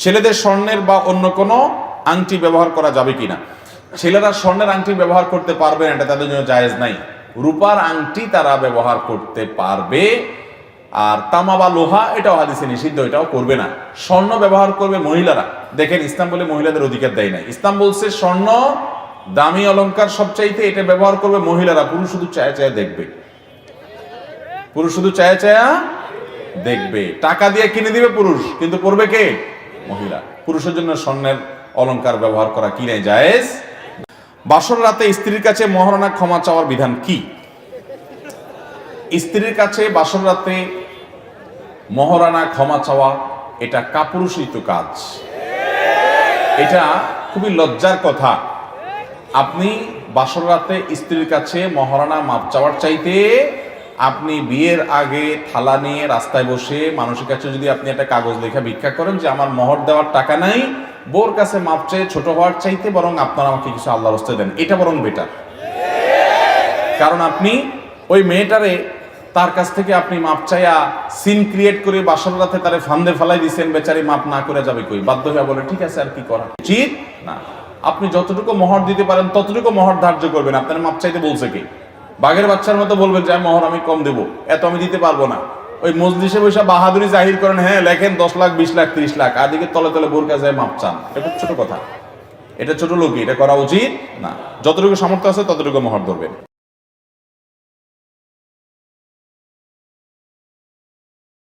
ছেলেদের স্বর্ণের বা অন্য কোনো আংটি ব্যবহার করা যাবে কিনা? ছেলেরা স্বর্ণের আংটি ব্যবহার করতে পারবে না, এটা তাদের জন্য জায়েজ নাই। রূপার আংটি তারা ব্যবহার করতে পারবে, আর তামা বা লোহা এটাও হাদিসে নিষিদ্ধ, এটাও করবে না। স্বর্ণ ব্যবহার করবে মহিলারা। দেখেন, ইসলাম বলে মহিলাদের অধিকার দেয় নাই। ইসলাম বলছে স্বর্ণ দামি অলংকার সবচাইতে, এটা ব্যবহার করবে মহিলারা। পুরুষ শুধু চায়া চায়া দেখবে, পুরুষ শুধু চায়া চায়া দেখবে। টাকা দিয়ে কিনে দিবে পুরুষ, কিন্তু পরবে কে? মহিলা। পুরুষের জন্য স্বর্ণের অলংকার ব্যবহার করা কি নাই? জায়েজ। বাসর রাতে স্ত্রীর কাছে মহারণা ক্ষমা চাওয়ার বিধান কি? স্ত্রীর কাছে বাসর রাতে মহারণা ক্ষমা চাওয়া এটা কাপুরুষিত কাজ। এটা খুবই লজ্জার কথা। আপনি বাসর রাতে স্ত্রীর কাছে মহারণা মাপ চাওয়ার চাইতে আপনি বিয়ের আগে থালা নিয়ে রাস্তায় বসে মানুষের কাছে যদি আপনি একটা কাগজ লেখা ভিক্ষা করেন যে আমার মোহর দেওয়ার টাকা নাই, বোর কাছে মাপ চেয়ে ছোট হওয়ার চাইতে বরং আপনারা আমাকে কিছু আল্লাহর রাস্তায় দেন, এটা বরং বেটার। কারণ আপনি ওই মেয়েটারে তার কাছ থেকে আপনি মাপ চাইয়া সিন ক্রিয়েট করে বাসর রাতে তারে ফান্দে ফেলাই দিচ্ছেন, বেচারি মাপ না করে যাবে কই? বাধ্য হয়ে বলে ঠিক আছে, আর কি করা উচিত না। আপনি যতটুকু মোহর দিতে পারেন ততটুকু মোহর ধার্য করবেন। আপনার মাপ চাইতে বলছে কি? বাঘের বাচ্চার মতো বলবেন যে মোহর আমি কম দেবো, এত আমি দিতে পারবো না। ওই মজলিসে বসে বাহাদুরি জাহির করেন, হ্যাঁ লেখেন 10 লাখ 20 লাখ 30 লাখ, আর দিকে তলে তলে বোরকা যায় মাপ চান। এটা ছোট কথা, এটা ছোট লোকই, এটা করা উচিত না। যতটুকু সামর্থ্য আছে ততটুকু মোহর ধরবেন।